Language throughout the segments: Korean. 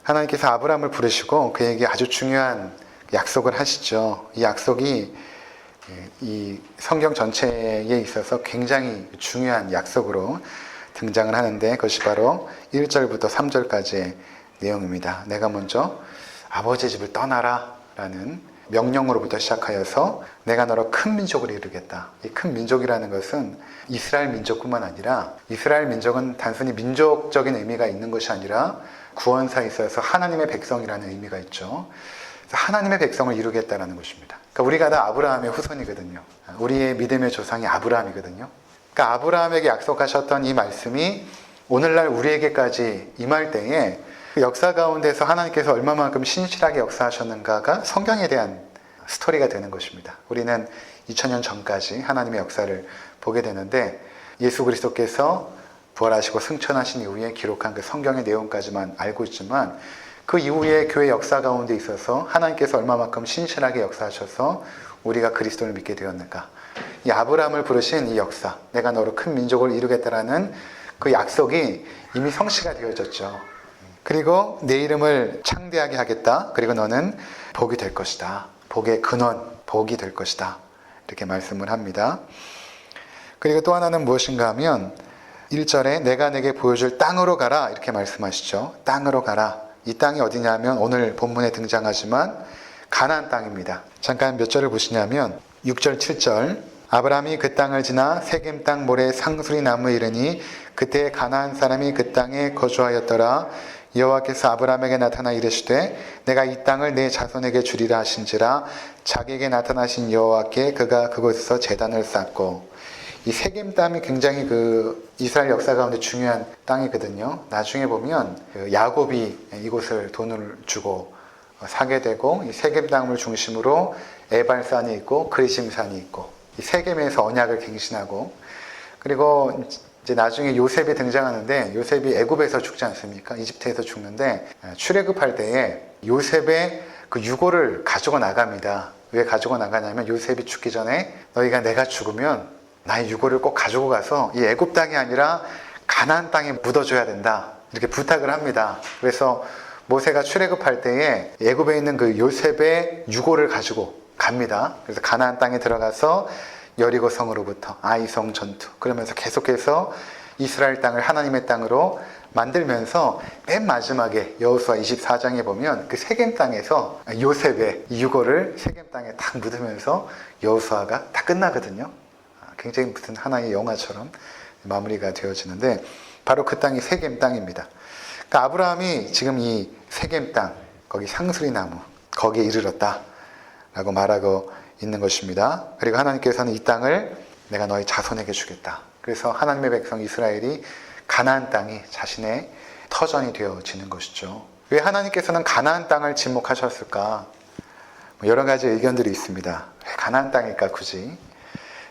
하나님께서 아브라함을 부르시고 그에게 아주 중요한 약속을 하시죠. 이 약속이 이 성경 전체에 있어서 굉장히 중요한 약속으로 등장을 하는데, 그것이 바로 1절부터 3절까지의 내용입니다. 내가 먼저 아버지의 집을 떠나라 라는 명령으로부터 시작하여서 내가 너로 큰 민족을 이루겠다. 이 큰 민족이라는 것은 이스라엘 민족뿐만 아니라, 이스라엘 민족은 단순히 민족적인 의미가 있는 것이 아니라 구원사에 있어서 하나님의 백성이라는 의미가 있죠. 그래서 하나님의 백성을 이루겠다라는 것입니다. 그러니까 우리가 다 아브라함의 후손이거든요. 우리의 믿음의 조상이 아브라함이거든요. 그러니까 아브라함에게 약속하셨던 이 말씀이 오늘날 우리에게까지 임할 때에 그 역사 가운데서 하나님께서 얼마만큼 신실하게 역사하셨는가가 성경에 대한 스토리가 되는 것입니다. 우리는 2000년 전까지 하나님의 역사를 보게 되는데, 예수 그리스도께서 부활하시고 승천하신 이후에 기록한 그 성경의 내용까지만 알고 있지만, 그 이후에 교회 역사 가운데 있어서 하나님께서 얼마만큼 신실하게 역사하셔서 우리가 그리스도를 믿게 되었는가, 이 아브라함을 부르신 이 역사, 내가 너로 큰 민족을 이루겠다라는 그 약속이 이미 성취가 되어졌죠. 그리고 내 이름을 창대하게 하겠다. 그리고 너는 복이 될 것이다. 복의 근원, 복이 될 것이다. 이렇게 말씀을 합니다. 그리고 또 하나는 무엇인가 하면 1절에 내가 내게 보여줄 땅으로 가라 이렇게 말씀하시죠. 땅으로 가라. 이 땅이 어디냐면 오늘 본문에 등장하지만 가나안 땅입니다. 잠깐 몇 절을 보시냐면 6절, 7절 아브라함이 그 땅을 지나 세겜 땅 모래 상수리 나무에 이르니 그때 가나안 사람이 그 땅에 거주하였더라. 여호와께서 아브라함에게 나타나 이르시되 내가 이 땅을 내 자손에게 주리라 하신지라. 자기에게 나타나신 여호와께 그가 그곳에서 제단을 쌓고, 이 세겜 땅이 굉장히 그 이스라엘 역사 가운데 중요한 땅이거든요. 나중에 보면 야곱이 이곳을 돈을 주고 사게 되고, 이 세겜 땅을 중심으로 에발산이 있고 그리심산이 있고, 이 세겜에서 언약을 갱신하고, 그리고 이제 나중에 요셉이 등장하는데, 요셉이 애굽에서 죽지 않습니까? 이집트에서 죽는데 출애굽할 때에 요셉의 그 유고를 가지고 나갑니다. 왜 가지고 나가냐면 요셉이 죽기 전에 너희가 내가 죽으면 나의 유고를 꼭 가지고 가서 이 애굽 땅이 아니라 가나안 땅에 묻어줘야 된다. 이렇게 부탁을 합니다. 그래서 모세가 출애굽할 때에 애굽에 있는 그 요셉의 유고를 가지고 갑니다. 그래서 가나안 땅에 들어가서 여리고 성으로부터 아이성 전투, 그러면서 계속해서 이스라엘 땅을 하나님의 땅으로 만들면서 맨 마지막에 여호수아 24장에 보면 그 세겜 땅에서 요셉의 유고를 세겜 땅에 딱 묻으면서 여호수아가 다 끝나거든요. 굉장히 무슨 하나의 영화처럼 마무리가 되어지는데, 바로 그 땅이 세겜 땅입니다. 그러니까 아브라함이 지금 이 세겜 땅, 거기 상수리 나무, 거기에 이르렀다 라고 말하고 있는 것입니다. 그리고 하나님께서는 이 땅을 내가 너희 자손에게 주겠다. 그래서 하나님의 백성 이스라엘이 가나안 땅이 자신의 터전이 되어지는 것이죠. 왜 하나님께서는 가나안 땅을 지목하셨을까? 여러 가지 의견들이 있습니다. 왜 가나안 땅일까 굳이?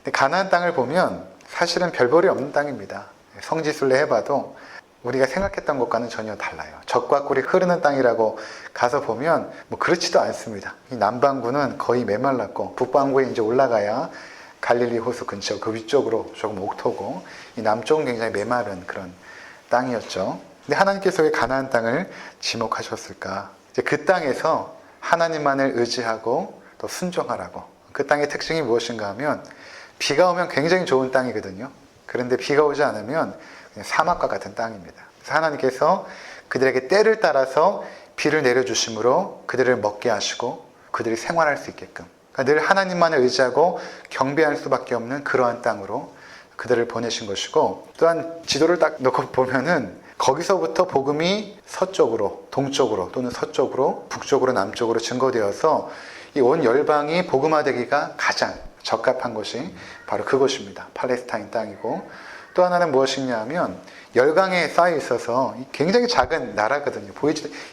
근데 가나안 땅을 보면 사실은 별볼이 없는 땅입니다. 성지순례 해봐도 우리가 생각했던 것과는 전혀 달라요. 젖과 꿀이 흐르는 땅이라고 가서 보면 뭐 그렇지도 않습니다. 이 남반구는 거의 메말랐고, 북반구에 이제 올라가야 갈릴리 호수 근처 그 위쪽으로 조금 옥토고, 이 남쪽은 굉장히 메마른 그런 땅이었죠. 근데 하나님께서 왜 가나안 땅을 지목하셨을까? 이제 그 땅에서 하나님만을 의지하고 또 순종하라고. 그 땅의 특징이 무엇인가 하면 비가 오면 굉장히 좋은 땅이거든요. 그런데 비가 오지 않으면 그냥 사막과 같은 땅입니다. 그래서 하나님께서 그들에게 때를 따라서 비를 내려주심으로 그들을 먹게 하시고 그들이 생활할 수 있게끔, 그러니까 늘 하나님만을 의지하고 경배할 수밖에 없는 그러한 땅으로 그들을 보내신 것이고, 또한 지도를 딱 놓고 보면은 거기서부터 복음이 서쪽으로, 동쪽으로 또는 서쪽으로, 북쪽으로, 남쪽으로 증거되어서 이 온 열방이 복음화되기가 가장 적합한 곳이 바로 그곳입니다. 팔레스타인 땅이고, 또 하나는 무엇이냐 하면 열강에 쌓여 있어서 굉장히 작은 나라거든요.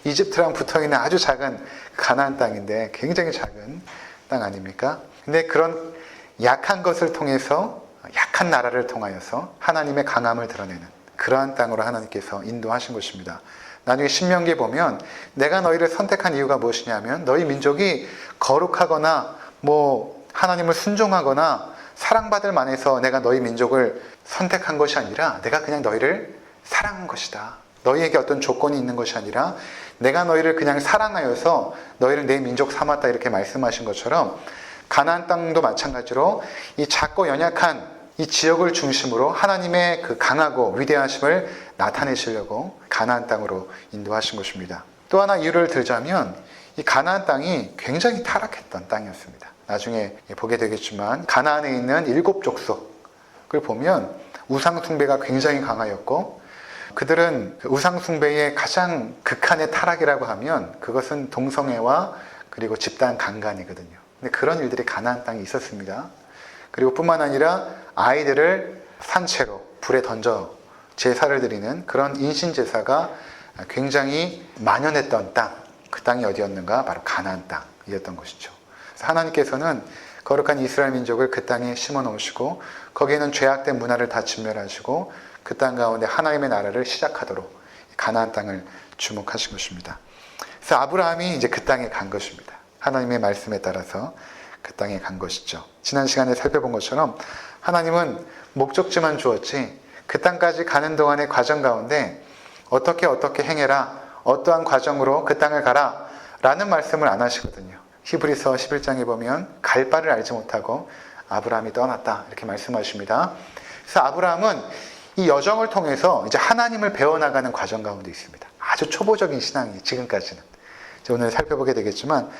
이집트랑 붙어있는 아주 작은 가나안 땅인데 굉장히 작은 땅 아닙니까? 근데 그런 약한 것을 통해서, 약한 나라를 통하여서 하나님의 강함을 드러내는 그러한 땅으로 하나님께서 인도하신 것입니다. 나중에 신명기에 보면 내가 너희를 선택한 이유가 무엇이냐면 너희 민족이 거룩하거나 뭐 하나님을 순종하거나 사랑받을 만해서 내가 너희 민족을 선택한 것이 아니라 내가 그냥 너희를 사랑한 것이다. 너희에게 어떤 조건이 있는 것이 아니라 내가 너희를 그냥 사랑하여서 너희를 내 민족 삼았다 이렇게 말씀하신 것처럼 가나안 땅도 마찬가지로 이 작고 연약한 이 지역을 중심으로 하나님의 그 강하고 위대하심을 나타내시려고 가나안 땅으로 인도하신 것입니다. 또 하나 이유를 들자면 이 가나안 땅이 굉장히 타락했던 땅이었습니다. 나중에 보게 되겠지만 가나안에 있는 7족속을 보면 우상 숭배가 굉장히 강하였고 그들은 우상 숭배의 가장 극한의 타락이라고 하면 그것은 동성애와 그리고 집단 강간이거든요. 근데 그런 일들이 가나안 땅에 있었습니다. 그리고 뿐만 아니라 아이들을 산채로 불에 던져 제사를 드리는 그런 인신제사가 굉장히 만연했던 땅, 그 땅이 어디였는가? 바로 가나안 땅이었던 것이죠. 그래서 하나님께서는 거룩한 이스라엘 민족을 그 땅에 심어 놓으시고 거기에는 죄악된 문화를 다 진멸하시고 그 땅 가운데 하나님의 나라를 시작하도록 가나안 땅을 주목하신 것입니다. 그래서 아브라함이 이제 그 땅에 간 것입니다. 하나님의 말씀에 따라서 그 땅에 간 것이죠. 지난 시간에 살펴본 것처럼 하나님은 목적지만 주었지 그 땅까지 가는 동안의 과정 가운데 어떻게 행해라, 어떠한 과정으로 그 땅을 가라 라는 말씀을 안 하시거든요. 히브리서 11장에 보면 갈 바를 알지 못하고 아브라함이 떠났다 이렇게 말씀하십니다. 그래서 아브라함은 이 여정을 통해서 이제 하나님을 배워나가는 과정 가운데 있습니다. 아주 초보적인 신앙이 지금까지는 오늘 살펴보게 되겠지만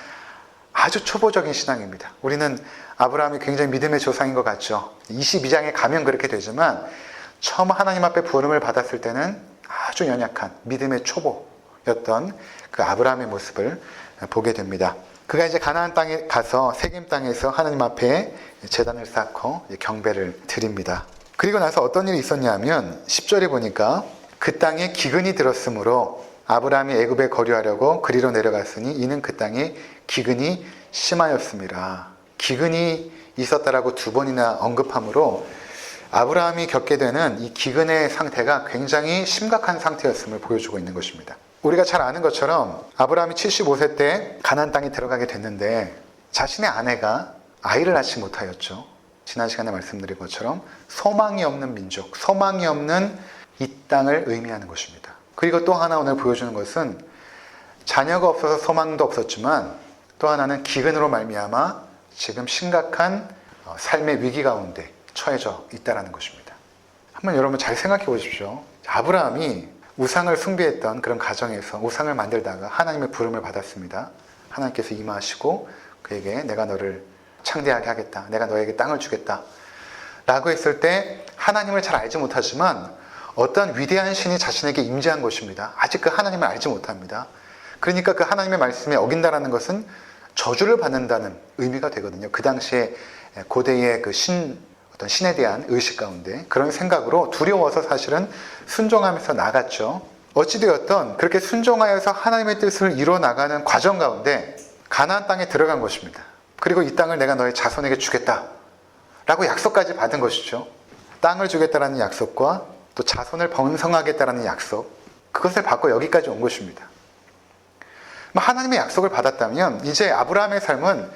아주 초보적인 신앙입니다. 우리는 아브라함이 굉장히 믿음의 조상인 것 같죠. 22장에 가면 그렇게 되지만 처음 하나님 앞에 부름을 받았을 때는 아주 연약한 믿음의 초보였던 그 아브라함의 모습을 보게 됩니다. 그가 이제 가나안 땅에 가서 세겜 땅에서 하나님 앞에 제단을 쌓고 경배를 드립니다. 그리고 나서 어떤 일이 있었냐면 10절에 보니까 그 땅에 기근이 들었으므로 아브라함이 애굽에 거류하려고 그리로 내려갔으니 이는 그 땅에 기근이 심하였습니다. 기근이 있었다라고 2번이나 언급함으로 아브라함이 겪게 되는 이 기근의 상태가 굉장히 심각한 상태였음을 보여주고 있는 것입니다. 우리가 잘 아는 것처럼 아브라함이 75세 때 가나안 땅에 들어가게 됐는데 자신의 아내가 아이를 낳지 못하였죠. 지난 시간에 말씀드린 것처럼 소망이 없는 민족, 소망이 없는 이 땅을 의미하는 것입니다. 그리고 또 하나 오늘 보여주는 것은 자녀가 없어서 소망도 없었지만 또 하나는 기근으로 말미암아 지금 심각한 삶의 위기 가운데 처해져 있다는 것입니다. 한번 여러분 잘 생각해 보십시오. 아브라함이 우상을 숭배했던 그런 가정에서 우상을 만들다가 하나님의 부름을 받았습니다. 하나님께서 임하시고 그에게 내가 너를 창대하게 하겠다. 내가 너에게 땅을 주겠다. 라고 했을 때 하나님을 잘 알지 못하지만 어떤 위대한 신이 자신에게 임재한 것입니다. 아직 그 하나님을 알지 못합니다. 그러니까 그 하나님의 말씀에 어긴다라는 것은 저주를 받는다는 의미가 되거든요. 그 당시에 고대의 그 어떤 신에 대한 의식 가운데 그런 생각으로 두려워서 사실은 순종하면서 나갔죠. 어찌되었던 그렇게 순종하여서 하나님의 뜻을 이루어 나가는 과정 가운데 가나안 땅에 들어간 것입니다. 그리고 이 땅을 내가 너의 자손에게 주겠다 라고 약속까지 받은 것이죠. 땅을 주겠다라는 약속과 또 자손을 번성하겠다라는 약속, 그것을 받고 여기까지 온 것입니다. 하나님의 약속을 받았다면 이제 아브라함의 삶은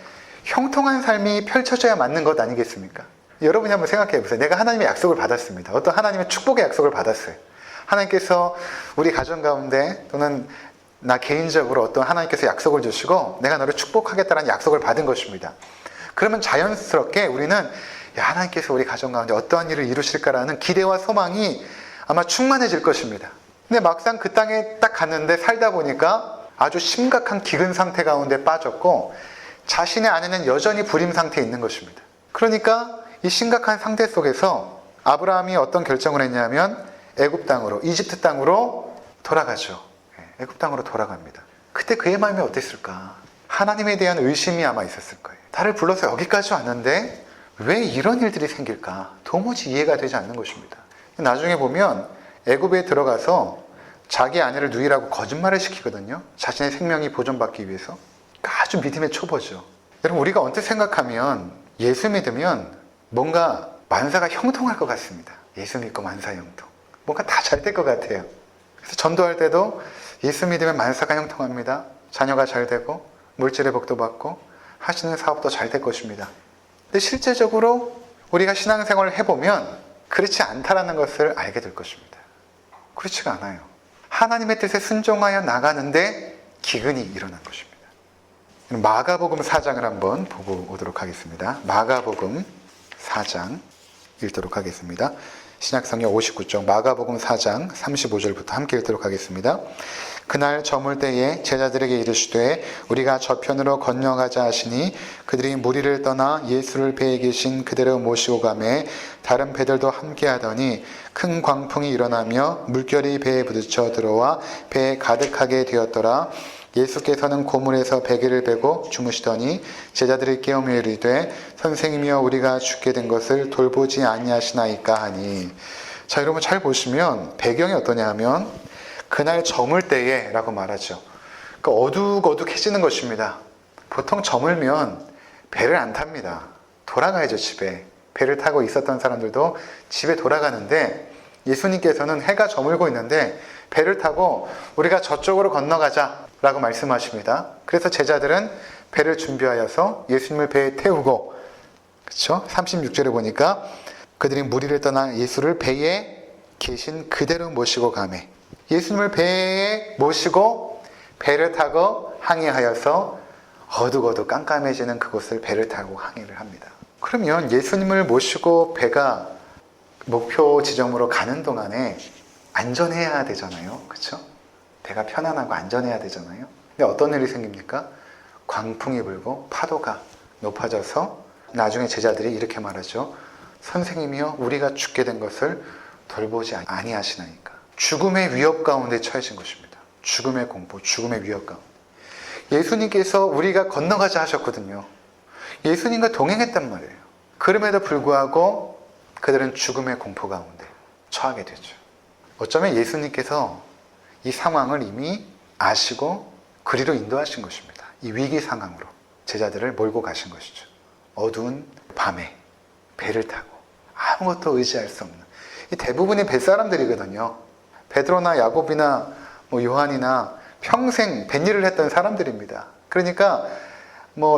형통한 삶이 펼쳐져야 맞는 것 아니겠습니까? 여러분이 한번 생각해 보세요. 내가 하나님의 약속을 받았습니다. 어떤 하나님의 축복의 약속을 받았어요. 하나님께서 우리 가정 가운데 또는 나 개인적으로 어떤 하나님께서 약속을 주시고 내가 너를 축복하겠다는 약속을 받은 것입니다. 그러면 자연스럽게 우리는 하나님께서 우리 가정 가운데 어떠한 일을 이루실까라는 기대와 소망이 아마 충만해질 것입니다. 근데 막상 그 땅에 딱 갔는데 살다 보니까 아주 심각한 기근 상태 가운데 빠졌고 자신의 아내는 여전히 불임 상태에 있는 것입니다. 그러니까 이 심각한 상태 속에서 아브라함이 어떤 결정을 했냐면 애굽 땅으로, 이집트 땅으로 돌아가죠. 애굽 땅으로 돌아갑니다. 그때 그의 마음이 어땠을까? 하나님에 대한 의심이 아마 있었을 거예요. 나를 불러서 여기까지 왔는데 왜 이런 일들이 생길까? 도무지 이해가 되지 않는 것입니다. 나중에 보면 애굽에 들어가서 자기 아내를 누이라고 거짓말을 시키거든요. 자신의 생명이 보존받기 위해서. 아주 믿음의 초보죠. 여러분 우리가 언뜻 생각하면 예수 믿으면 뭔가 만사가 형통할 것 같습니다. 예수 믿고 만사 형통. 뭔가 다 잘 될 것 같아요. 그래서 전도할 때도 예수 믿으면 만사가 형통합니다. 자녀가 잘 되고 물질의 복도 받고 하시는 사업도 잘 될 것입니다. 근데 실제적으로 우리가 신앙생활을 해보면 그렇지 않다라는 것을 알게 될 것입니다. 그렇지가 않아요. 하나님의 뜻에 순종하여 나가는데 기근이 일어난 것입니다. 마가복음 4장을 한번 보고 오도록 하겠습니다. 마가복음 4장 읽도록 하겠습니다. 신약성경 59쪽 마가복음 4장 35절부터 함께 읽도록 하겠습니다. 그날 저물 때에 제자들에게 이르시되 우리가 저편으로 건너가자 하시니 그들이 무리를 떠나 예수를 배에 계신 그대로 모시고 가매 다른 배들도 함께 하더니 큰 광풍이 일어나며 물결이 배에 부딪혀 들어와 배에 가득하게 되었더라. 예수께서는 고물에서 베개를 베고 주무시더니 제자들이 깨우며 이르되 선생님이여 우리가 죽게 된 것을 돌보지 아니하시나이까 하니. 자, 여러분 잘 보시면 배경이 어떠냐 하면 그날 저물 때에 라고 말하죠. 그러니까 어둑어둑해지는 것입니다. 보통 저물면 배를 안 탑니다. 돌아가야죠, 집에. 배를 타고 있었던 사람들도 집에 돌아가는데 예수님께서는 해가 저물고 있는데 배를 타고 우리가 저쪽으로 건너가자 라고 말씀하십니다. 그래서 제자들은 배를 준비하여서 예수님을 배에 태우고, 그렇죠? 36절에 보니까 그들이 무리를 떠나 예수를 배에 계신 그대로 모시고 가매. 예수님을 배에 모시고 배를 타고 항해하여서 어둑어둑 깜깜해지는 그곳을 배를 타고 항해를 합니다. 그러면 예수님을 모시고 배가 목표 지점으로 가는 동안에 안전해야 되잖아요. 그렇죠? 배가 편안하고 안전해야 되잖아요. 근데 어떤 일이 생깁니까? 광풍이 불고 파도가 높아져서 나중에 제자들이 이렇게 말하죠. 선생님이여 우리가 죽게 된 것을 돌보지 아니하시나이까. 죽음의 위협 가운데 처해진 것입니다. 죽음의 공포, 죽음의 위협 가운데. 예수님께서 우리가 건너가자 하셨거든요. 예수님과 동행했단 말이에요. 그럼에도 불구하고 그들은 죽음의 공포 가운데 처하게 되죠. 어쩌면 예수님께서 이 상황을 이미 아시고 그리로 인도하신 것입니다. 이 위기 상황으로 제자들을 몰고 가신 것이죠. 어두운 밤에 배를 타고 아무것도 의지할 수 없는, 이 대부분이 뱃사람들이거든요. 베드로나 야곱이나 요한이나 평생 뱃일을 했던 사람들입니다. 그러니까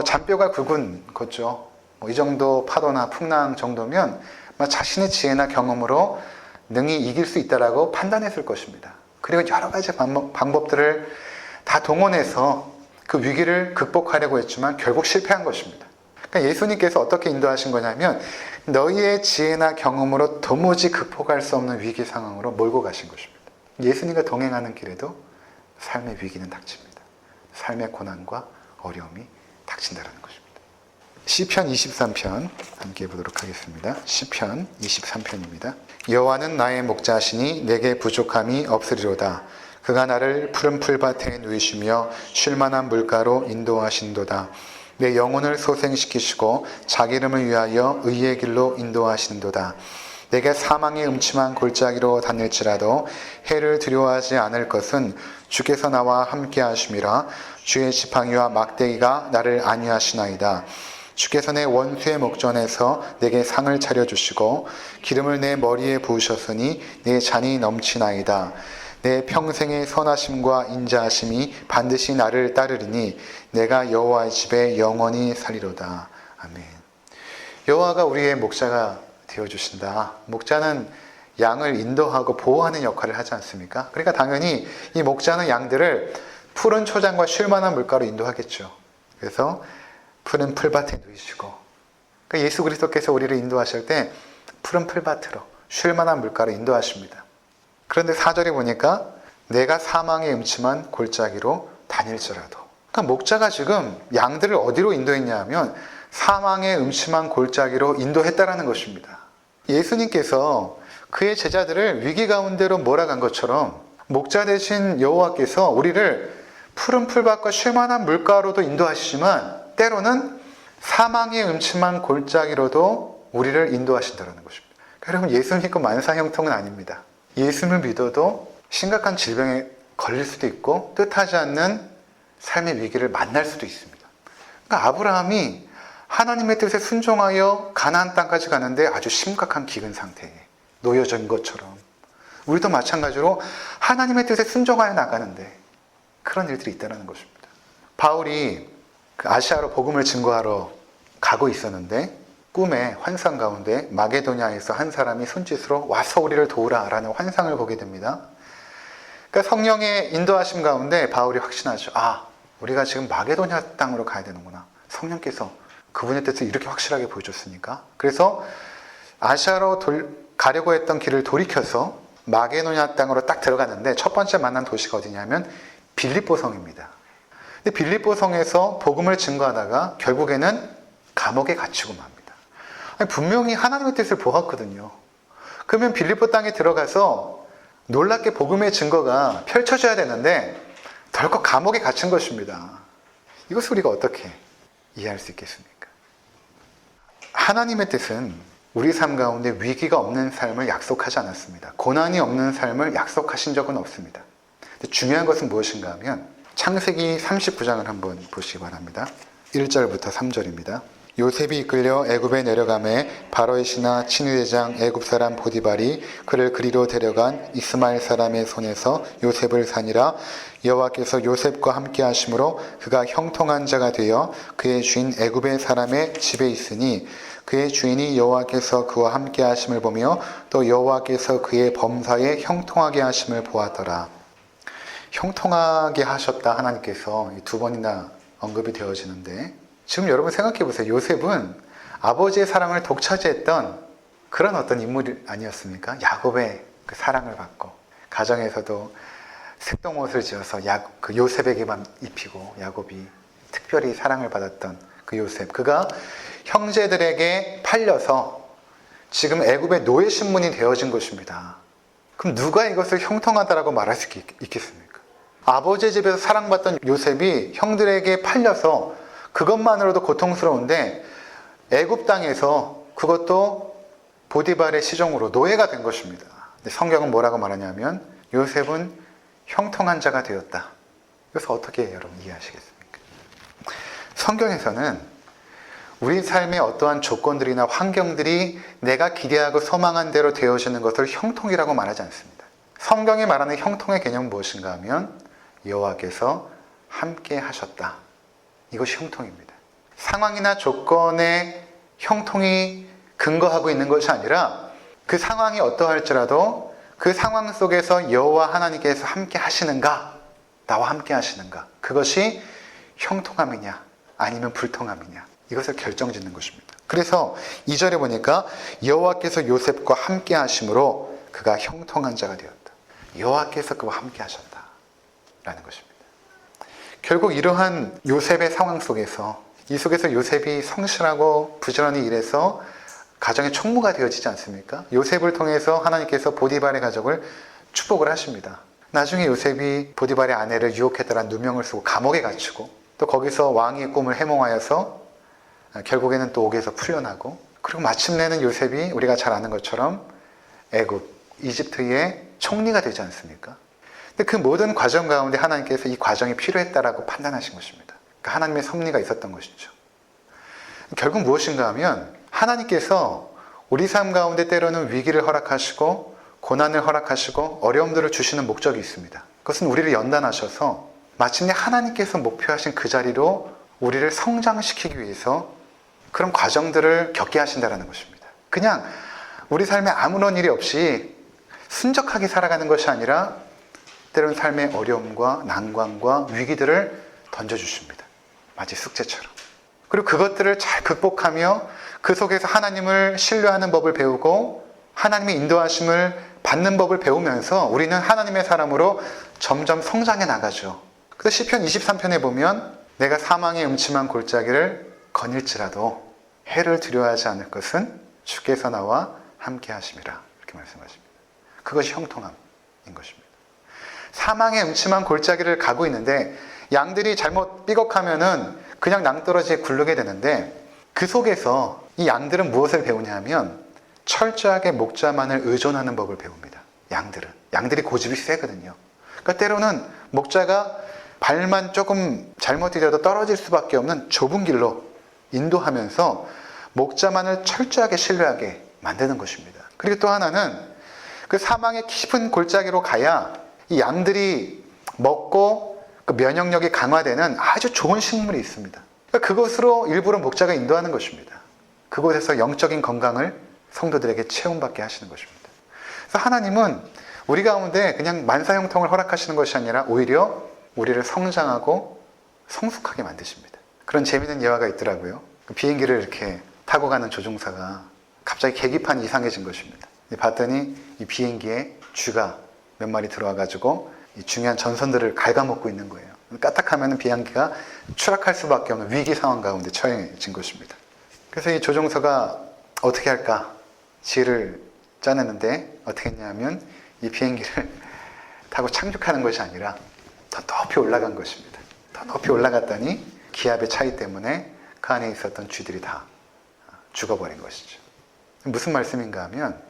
잔뼈가 굵은 거죠. 이 정도 파도나 풍랑 정도면 자신의 지혜나 경험으로 능히 이길 수 있다라고 판단했을 것입니다. 그리고 여러 가지 방법들을 다 동원해서 그 위기를 극복하려고 했지만 결국 실패한 것입니다. 그러니까 예수님께서 어떻게 인도하신 거냐면 너희의 지혜나 경험으로 도무지 극복할 수 없는 위기 상황으로 몰고 가신 것입니다. 예수님과 동행하는 길에도 삶의 위기는 닥칩니다. 삶의 고난과 어려움이 닥친다는 것입니다. 시편 23편 함께 보도록 하겠습니다. 시편 23편입니다. 여호와는 나의 목자시니 내게 부족함이 없으리로다. 그가 나를 푸른 풀밭에 누이시며 쉴만한 물가로 인도하신도다. 내 영혼을 소생시키시고 자기 이름을 위하여 의의 길로 인도하신도다. 내게 사망의 음침한 골짜기로 다닐지라도 해를 두려워하지 않을 것은 주께서 나와 함께 하심이라. 주의 지팡이와 막대기가 나를 안위하시나이다. 주께서 내 원수의 목전에서 내게 상을 차려주시고 기름을 내 머리에 부으셨으니 내 잔이 넘치나이다. 내 평생의 선하심과 인자하심이 반드시 나를 따르리니 내가 여호와의 집에 영원히 살리로다. 아멘. 여호와가 우리의 목자가 되어주신다. 목자는 양을 인도하고 보호하는 역할을 하지 않습니까? 그러니까 당연히 이 목자는 양들을 푸른 초장과 쉴만한 물가로 인도하겠죠. 그래서 푸른 풀밭에 누이시고, 그러니까 예수 그리스도께서 우리를 인도하실 때 푸른 풀밭으로 쉴만한 물가로 인도하십니다. 그런데 4절에 보니까 내가 사망의 음침한 골짜기로 다닐지라도, 그러니까 목자가 지금 양들을 어디로 인도했냐 하면 사망의 음침한 골짜기로 인도했다라는 것입니다. 예수님께서 그의 제자들을 위기 가운데로 몰아간 것처럼 목자 되신 여호와께서 우리를 푸른 풀밭과 쉴만한 물가로도 인도하시지만 때로는 사망의 음침한 골짜기로도 우리를 인도하신다는 것입니다. 여러분, 예수 믿고 만사형통은 아닙니다. 예수를 믿어도 심각한 질병에 걸릴 수도 있고 뜻하지 않는 삶의 위기를 만날 수도 있습니다. 그러니까 아브라함이 하나님의 뜻에 순종하여 가나안 땅까지 가는데 아주 심각한 기근 상태에 놓여진 것처럼 우리도 마찬가지로 하나님의 뜻에 순종하여 나가는데 그런 일들이 있다는 것입니다. 바울이 아시아로 복음을 증거하러 가고 있었는데 꿈의 환상 가운데 마게도냐에서 한 사람이 손짓으로 와서 우리를 도우라 라는 환상을 보게 됩니다. 그러니까 성령의 인도하심 가운데 바울이 확신하죠. 아, 우리가 지금 마게도냐 땅으로 가야 되는구나. 성령께서 그분의 뜻을 이렇게 확실하게 보여줬으니까. 그래서 아시아로 가려고 했던 길을 돌이켜서 마게도냐 땅으로 딱 들어갔는데 첫 번째 만난 도시가 어디냐면 빌립보 성입니다. 근데 빌립보 성에서 복음을 증거하다가 결국에는 감옥에 갇히고 맙니다. 아니, 분명히 하나님의 뜻을 보았거든요. 그러면 빌립보 땅에 들어가서 놀랍게 복음의 증거가 펼쳐져야 되는데 덜컥 감옥에 갇힌 것입니다. 이것을 우리가 어떻게 이해할 수 있겠습니까? 하나님의 뜻은 우리 삶 가운데 위기가 없는 삶을 약속하지 않았습니다. 고난이 없는 삶을 약속하신 적은 없습니다. 근데 중요한 것은 무엇인가 하면 창세기 39장을 한번 보시기 바랍니다. 1절부터 3절입니다. 요셉이 이끌려 애굽에 내려가매 바로의 신하 친위대장 애굽 사람 보디발이 그를 그리로 데려간 이스마엘 사람의 손에서 요셉을 산이라. 여호와께서 요셉과 함께 하심으로 그가 형통한 자가 되어 그의 주인 애굽의 사람의 집에 있으니 그의 주인이 여호와께서 그와 함께 하심을 보며 또 여호와께서 그의 범사에 형통하게 하심을 보았더라. 형통하게 하셨다 하나님께서 두 번이나 언급이 되어지는데, 지금 여러분 생각해 보세요. 요셉은 아버지의 사랑을 독차지했던 그런 어떤 인물 아니었습니까? 야곱의 그 사랑을 받고 가정에서도 색동옷을 지어서 그 요셉에게만 입히고 야곱이 특별히 사랑을 받았던 그 요셉, 그가 형제들에게 팔려서 지금 애굽의 노예 신분이 되어진 것입니다. 그럼 누가 이것을 형통하다라고 말할 수 있겠습니까? 아버지의 집에서 사랑받던 요셉이 형들에게 팔려서 그것만으로도 고통스러운데 애굽 땅에서 그것도 보디발의 시종으로 노예가 된 것입니다. 근데 성경은 뭐라고 말하냐면 요셉은 형통한 자가 되었다. 그래서 어떻게 여러분 이해하시겠습니까? 성경에서는 우리 삶의 어떠한 조건들이나 환경들이 내가 기대하고 소망한 대로 되어지는 것을 형통이라고 말하지 않습니다. 성경이 말하는 형통의 개념은 무엇인가 하면 여호와께서 함께 하셨다. 이것이 형통입니다. 상황이나 조건에 형통이 근거하고 있는 것이 아니라 그 상황이 어떠할지라도 그 상황 속에서 여호와 하나님께서 함께 하시는가, 나와 함께 하시는가, 그것이 형통함이냐 아니면 불통함이냐, 이것을 결정짓는 것입니다. 그래서 2절에 보니까 여호와께서 요셉과 함께 하심으로 그가 형통한 자가 되었다. 여호와께서 그와 함께 하셨다라는 것입니다. 결국 이러한 요셉의 상황 속에서, 이 속에서 요셉이 성실하고 부지런히 일해서 가정의 총무가 되어지지 않습니까? 요셉을 통해서 하나님께서 보디발의 가족을 축복을 하십니다. 나중에 요셉이 보디발의 아내를 유혹했다라는 누명을 쓰고 감옥에 갇히고 또 거기서 왕의 꿈을 해몽하여서 결국에는 또 옥에서 풀려나고, 그리고 마침내는 요셉이 우리가 잘 아는 것처럼 애굽, 이집트의 총리가 되지 않습니까? 근데 그 모든 과정 가운데 하나님께서 이 과정이 필요했다라고 판단하신 것입니다. 그러니까 하나님의 섭리가 있었던 것이죠. 결국 무엇인가 하면 하나님께서 우리 삶 가운데 때로는 위기를 허락하시고 고난을 허락하시고 어려움들을 주시는 목적이 있습니다. 그것은 우리를 연단하셔서 마침내 하나님께서 목표하신 그 자리로 우리를 성장시키기 위해서 그런 과정들을 겪게 하신다는 것입니다. 그냥 우리 삶에 아무런 일이 없이 순적하게 살아가는 것이 아니라 때로는 삶의 어려움과 난관과 위기들을 던져주십니다. 마치 숙제처럼. 그리고 그것들을 잘 극복하며 그 속에서 하나님을 신뢰하는 법을 배우고 하나님의 인도하심을 받는 법을 배우면서 우리는 하나님의 사람으로 점점 성장해 나가죠. 그래서 시편 23편에 보면 내가 사망의 음침한 골짜기를 거닐지라도 해를 두려워하지 않을 것은 주께서 나와 함께 하심이라, 이렇게 말씀하십니다. 그것이 형통함인 것입니다. 사망의 음침한 골짜기를 가고 있는데 양들이 잘못 삐걱하면은 그냥 낭떠러지에 굴르게 되는데, 그 속에서 이 양들은 무엇을 배우냐 하면 철저하게 목자만을 의존하는 법을 배웁니다. 양들이 고집이 세거든요. 그러니까 때로는 목자가 발만 조금 잘못 디뎌도 떨어질 수밖에 없는 좁은 길로 인도하면서 목자만을 철저하게 신뢰하게 만드는 것입니다. 그리고 또 하나는 그 사망의 깊은 골짜기로 가야 이 양들이 먹고 그 면역력이 강화되는 아주 좋은 식물이 있습니다. 그러니까 그것으로 일부러 목자가 인도하는 것입니다. 그곳에서 영적인 건강을 성도들에게 체험받게 하시는 것입니다. 그래서 하나님은 우리 가운데 그냥 만사형통을 허락하시는 것이 아니라 오히려 우리를 성장하고 성숙하게 만드십니다. 그런 재미있는 예화가 있더라고요. 비행기를 이렇게 타고 가는 조종사가 갑자기 계기판이 이상해진 것입니다. 봤더니 이 비행기에 쥐가 몇 마리 들어와가지고 이 중요한 전선들을 갉아먹고 있는 거예요. 까딱하면 비행기가 추락할 수밖에 없는 위기 상황 가운데 처해진 것입니다. 그래서 이 조종사가 어떻게 할까 지혜를 짜내는데 어떻게 했냐면 이 비행기를 타고 착륙하는 것이 아니라 더 높이 올라간 것입니다. 더 높이 올라갔더니 기압의 차이 때문에 그 안에 있었던 쥐들이 다 죽어버린 것이죠. 무슨 말씀인가 하면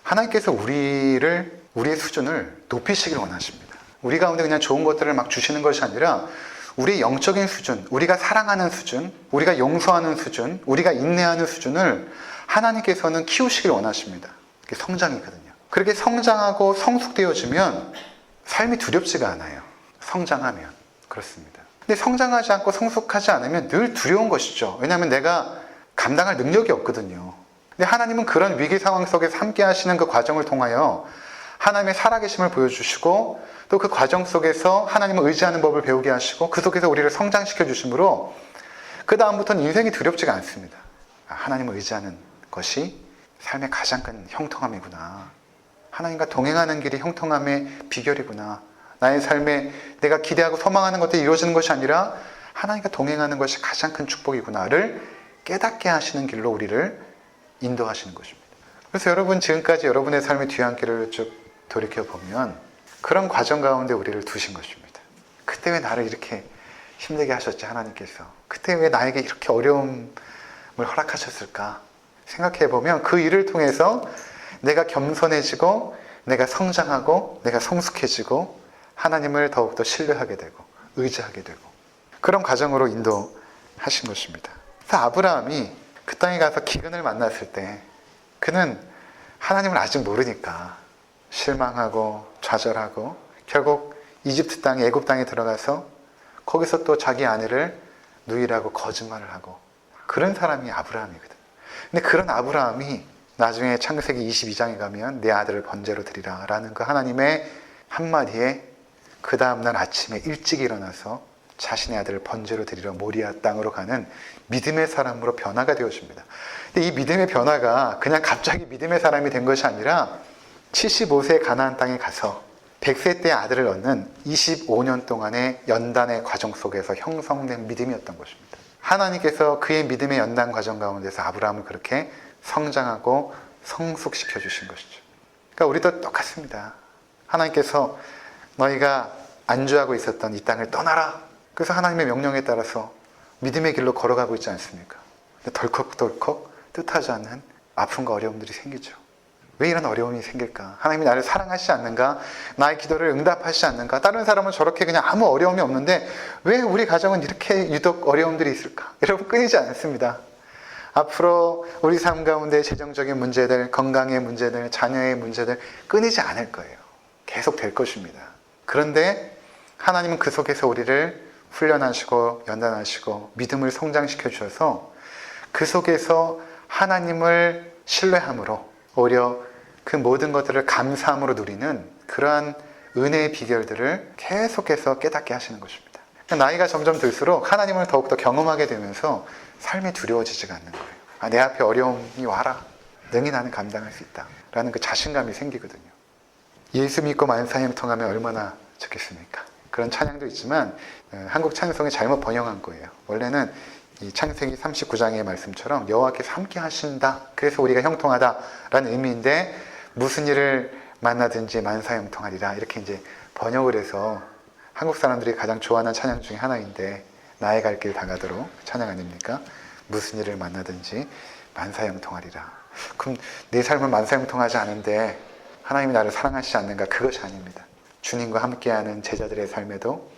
하나님께서 우리의 수준을 높이시길 원하십니다. 우리 가운데 그냥 좋은 것들을 막 주시는 것이 아니라 우리의 영적인 수준, 우리가 사랑하는 수준, 우리가 용서하는 수준, 우리가 인내하는 수준을 하나님께서는 키우시길 원하십니다. 그게 성장이거든요. 그렇게 성장하고 성숙되어지면 삶이 두렵지가 않아요. 성장하면. 그렇습니다. 근데 성장하지 않고 성숙하지 않으면 늘 두려운 것이죠. 왜냐하면 내가 감당할 능력이 없거든요. 근데 하나님은 그런 위기 상황 속에서 함께 하시는 그 과정을 통하여 하나님의 살아계심을 보여주시고 또 그 과정 속에서 하나님을 의지하는 법을 배우게 하시고 그 속에서 우리를 성장시켜 주심으로 그 다음부터는 인생이 두렵지가 않습니다. 하나님을 의지하는 것이 삶의 가장 큰 형통함이구나. 하나님과 동행하는 길이 형통함의 비결이구나. 나의 삶에 내가 기대하고 소망하는 것들이 이루어지는 것이 아니라 하나님과 동행하는 것이 가장 큰 축복이구나를 깨닫게 하시는 길로 우리를 인도하시는 것입니다. 그래서 여러분 지금까지 여러분의 삶의 뒤안길을 쭉 돌이켜보면 그런 과정 가운데 우리를 두신 것입니다. 그때 왜 나를 이렇게 힘들게 하셨지 하나님께서? 그때 왜 나에게 이렇게 어려움을 허락하셨을까? 생각해보면 그 일을 통해서 내가 겸손해지고 내가 성장하고 내가 성숙해지고 하나님을 더욱더 신뢰하게 되고 의지하게 되고 그런 과정으로 인도하신 것입니다. 그래서 아브라함이 그 땅에 가서 기근을 만났을 때 그는 하나님을 아직 모르니까 실망하고 좌절하고 결국 이집트 땅에 애굽 땅에 들어가서 거기서 또 자기 아내를 누이라고 거짓말을 하고 그런 사람이 아브라함이거든. 근데 그런 아브라함이 나중에 창세기 22장에 가면 내 아들을 번제로 드리라 라는 그 하나님의 한마디에 그 다음날 아침에 일찍 일어나서 자신의 아들을 번제로 드리러 모리아 땅으로 가는 믿음의 사람으로 변화가 되어집니다. 근데 이 믿음의 변화가 그냥 갑자기 믿음의 사람이 된 것이 아니라 75세 가나안 땅에 가서 100세 때 아들을 얻는 25년 동안의 연단의 과정 속에서 형성된 믿음이었던 것입니다. 하나님께서 그의 믿음의 연단 과정 가운데서 아브라함을 그렇게 성장하고 성숙시켜 주신 것이죠. 그러니까 우리도 똑같습니다. 하나님께서 너희가 안주하고 있었던 이 땅을 떠나라. 그래서 하나님의 명령에 따라서 믿음의 길로 걸어가고 있지 않습니까? 근데 덜컥덜컥 뜻하지 않는 아픔과 어려움들이 생기죠. 왜 이런 어려움이 생길까? 하나님이 나를 사랑하시지 않는가? 나의 기도를 응답하시지 않는가? 다른 사람은 저렇게 그냥 아무 어려움이 없는데 왜 우리 가정은 이렇게 유독 어려움들이 있을까? 여러분 끊이지 않습니다. 앞으로 우리 삶 가운데 재정적인 문제들, 건강의 문제들, 자녀의 문제들 끊이지 않을 거예요. 계속 될 것입니다. 그런데 하나님은 그 속에서 우리를 훈련하시고 연단하시고 믿음을 성장시켜 주셔서 그 속에서 하나님을 신뢰함으로 오히려 그 모든 것들을 감사함으로 누리는 그러한 은혜의 비결들을 계속해서 깨닫게 하시는 것입니다. 나이가 점점 들수록 하나님을 더욱더 경험하게 되면서 삶이 두려워지지가 않는 거예요. 내 앞에 어려움이 와라. 능히 나는 감당할 수 있다. 라는 그 자신감이 생기거든요. 예수 믿고 만사형통하면 얼마나 좋겠습니까? 그런 찬양도 있지만 한국 찬송이 잘못 번역한 거예요. 원래는 이 창세기 39장의 말씀처럼 여호와께서 함께 하신다. 그래서 우리가 형통하다라는 의미인데 무슨 일을 만나든지 만사형통하리라 이렇게 이제 번역을 해서 한국 사람들이 가장 좋아하는 찬양 중에 하나인데 나의 갈 길 다 가도록 찬양 아닙니까? 무슨 일을 만나든지 만사형통하리라. 그럼 내 삶은 만사형통하지 않은데 하나님이 나를 사랑하시지 않는가? 그것이 아닙니다. 주님과 함께하는 제자들의 삶에도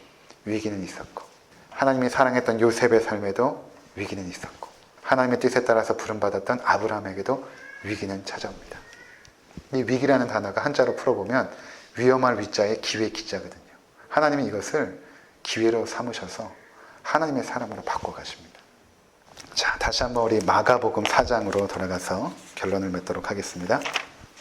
위기는 있었고 하나님이 사랑했던 요셉의 삶에도 위기는 있었고 하나님의 뜻에 따라서 부름받았던 아브라함에게도 위기는 찾아옵니다. 이 위기라는 단어가 한자로 풀어보면 위험할 위자에 기회 기자거든요. 하나님이 이것을 기회로 삼으셔서 하나님의 사람으로 바꿔가십니다. 자, 다시 한번 우리 마가복음 4장으로 돌아가서 결론을 맺도록 하겠습니다.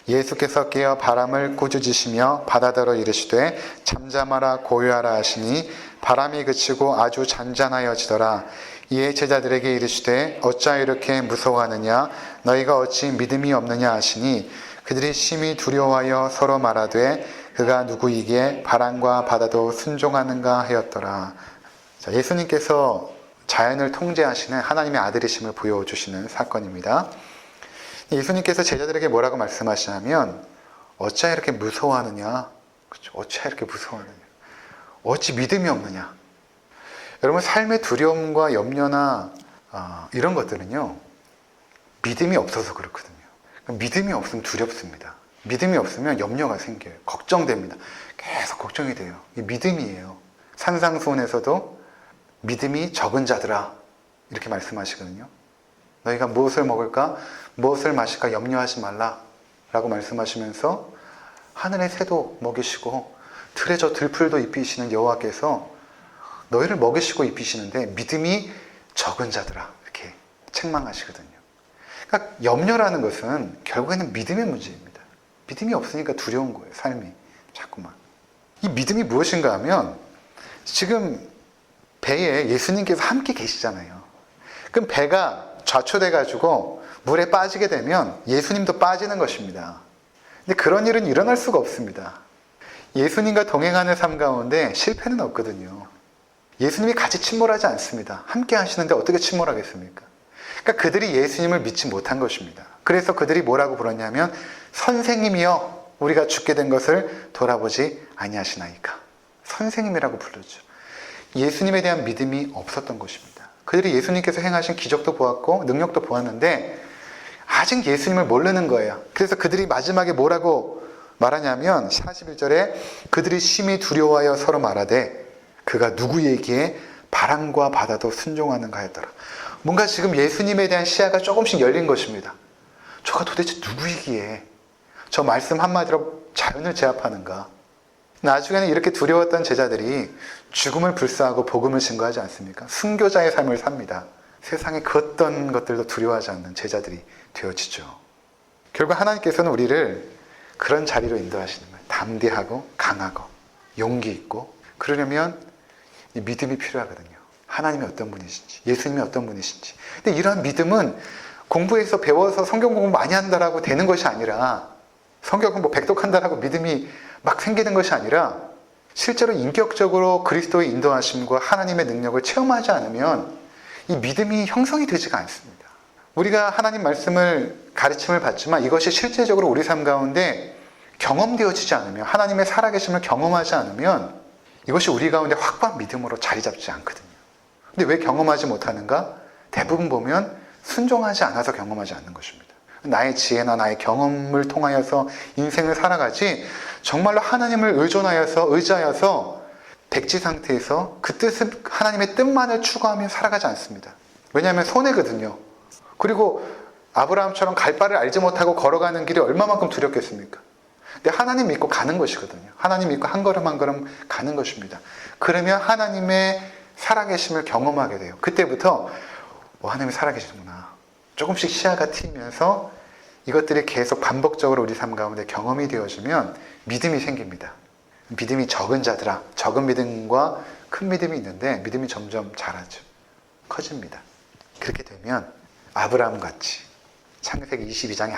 예수께서 깨어 바람을 꾸짖으시며 바다더러 이르시되 잠잠하라 고요하라 하시니 바람이 그치고 아주 잔잔하여지더라. 이에 제자들에게 이르시되 어찌하여 이렇게 무서워하느냐 너희가 어찌 믿음이 없느냐 하시니 그들이 심히 두려워하여 서로 말하되 그가 누구이기에 바람과 바다도 순종하는가 하였더라. 자, 예수님께서 자연을 통제하시는 하나님의 아들이심을 보여주시는 사건입니다. 예수님께서 제자들에게 뭐라고 말씀하시냐면 어찌하여 이렇게 무서워하느냐, 그렇죠? 어찌하여 이렇게 무서워하느냐, 어찌 믿음이 없느냐. 여러분, 삶의 두려움과 염려나 이런 것들은요, 믿음이 없어서 그렇거든요. 믿음이 없으면 두렵습니다. 믿음이 없으면 염려가 생겨요. 걱정됩니다. 계속 걱정이 돼요. 이게 믿음이에요. 산상수훈에서도 믿음이 적은 자들아 이렇게 말씀하시거든요. 너희가 무엇을 먹을까 무엇을 마실까 염려하지 말라 라고 말씀하시면서 하늘의 새도 먹이시고 들에 저 들풀도 입히시는 여호와께서 너희를 먹이시고 입히시는데 믿음이 적은 자들아 이렇게 책망하시거든요. 그러니까 염려라는 것은 결국에는 믿음의 문제입니다. 믿음이 없으니까 두려운 거예요. 삶이 자꾸만. 이 믿음이 무엇인가 하면 지금 배에 예수님께서 함께 계시잖아요. 그럼 배가 좌초돼 가지고 물에 빠지게 되면 예수님도 빠지는 것입니다. 근데 그런 일은 일어날 수가 없습니다. 예수님과 동행하는 삶 가운데 실패는 없거든요. 예수님이 같이 침몰하지 않습니다. 함께 하시는데 어떻게 침몰하겠습니까? 그러니까 그들이 예수님을 믿지 못한 것입니다. 그래서 그들이 뭐라고 불렀냐면 선생님이여 우리가 죽게 된 것을 돌아보지 아니하시나이까. 선생님이라고 불렀죠. 예수님에 대한 믿음이 없었던 것입니다. 그들이 예수님께서 행하신 기적도 보았고 능력도 보았는데 아직 예수님을 모르는 거예요. 그래서 그들이 마지막에 뭐라고 말하냐면 41절에 그들이 심히 두려워하여 서로 말하되 그가 누구에게 바람과 바다도 순종하는가 했더라. 뭔가 지금 예수님에 대한 시야가 조금씩 열린 것입니다. 저가 도대체 누구이기에 저 말씀 한마디로 자연을 제압하는가. 나중에는 이렇게 두려웠던 제자들이 죽음을 불사하고 복음을 증거하지 않습니까? 순교자의 삶을 삽니다. 세상에 그 어떤 것들도 두려워하지 않는 제자들이 되어지죠. 결국 하나님께서는 우리를 그런 자리로 인도하시는 거예요. 담대하고 강하고 용기 있고 그러려면 이 믿음이 필요하거든요. 하나님이 어떤 분이신지 예수님이 어떤 분이신지. 근데 이러한 믿음은 공부해서 배워서 성경 공부 많이 한다라고 되는 것이 아니라 성경 공부 백독한다라고 믿음이 막 생기는 것이 아니라 실제로 인격적으로 그리스도의 인도하심과 하나님의 능력을 체험하지 않으면 이 믿음이 형성이 되지가 않습니다. 우리가 하나님 말씀을 가르침을 받지만 이것이 실제적으로 우리 삶 가운데 경험되어지지 않으면 하나님의 살아계심을 경험하지 않으면 이것이 우리 가운데 확고한 믿음으로 자리 잡지 않거든요. 근데 왜 경험하지 못하는가? 대부분 보면 순종하지 않아서 경험하지 않는 것입니다. 나의 지혜나 나의 경험을 통하여서 인생을 살아가지 정말로 하나님을 의지하여서 백지 상태에서 그 뜻을 하나님의 뜻만을 추구하며 살아가지 않습니다. 왜냐하면 손해거든요. 그리고 아브라함처럼 갈 바를 알지 못하고 걸어가는 길이 얼마만큼 두렵겠습니까? 근데 하나님 믿고 가는 것이거든요. 하나님 믿고 한 걸음 한 걸음 가는 것입니다. 그러면 하나님의 살아계심을 경험하게 돼요. 그때부터 하나님이 살아계시는구나. 조금씩 시야가 트이면서 이것들이 계속 반복적으로 우리 삶 가운데 경험이 되어지면 믿음이 생깁니다. 믿음이 적은 자들아, 적은 믿음과 큰 믿음이 있는데 믿음이 점점 자라죠. 커집니다. 그렇게 되면 아브라함같이 창세기 22장의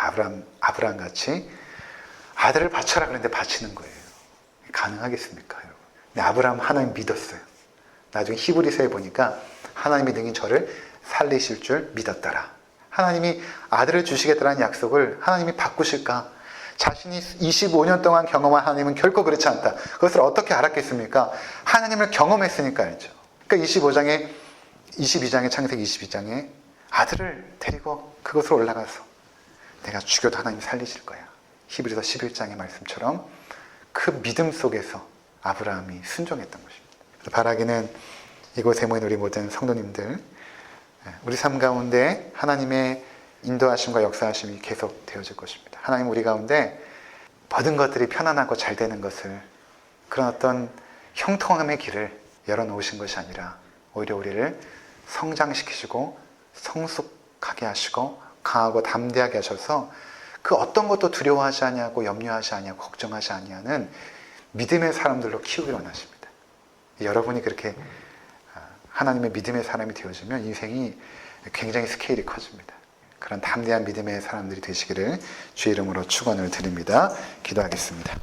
아브라함같이 아들을 바쳐라 그랬는데 바치는 거예요. 가능하겠습니까, 여러분? 근데 아브라함 하나님 믿었어요. 나중에 히브리서에 보니까 하나님이 능히 저를 살리실 줄 믿었더라. 하나님이 아들을 주시겠다는 약속을 하나님이 바꾸실까? 자신이 25년 동안 경험한 하나님은 결코 그렇지 않다. 그것을 어떻게 알았겠습니까? 하나님을 경험했으니까 알죠. 그러니까 22장에 창세기 22장에 아들을 데리고 그곳으로 올라가서 내가 죽여도 하나님 살리실 거야. 히브리서 11장의 말씀처럼 그 믿음 속에서 아브라함이 순종했던 것입니다. 바라기는 이곳에 모인 우리 모든 성도님들 우리 삶 가운데 하나님의 인도하심과 역사하심이 계속 되어질 것입니다. 하나님 우리 가운데 모든 것들이 편안하고 잘 되는 것을 그런 어떤 형통함의 길을 열어놓으신 것이 아니라 오히려 우리를 성장시키시고 성숙하게 하시고 강하고 담대하게 하셔서 그 어떤 것도 두려워하지 아니하고 염려하지 아니하고 걱정하지 아니하는 믿음의 사람들로 키우기를 원하십니다. 여러분이 그렇게 하나님의 믿음의 사람이 되어지면 인생이 굉장히 스케일이 커집니다. 그런 담대한 믿음의 사람들이 되시기를 주의 이름으로 축원을 드립니다. 기도하겠습니다.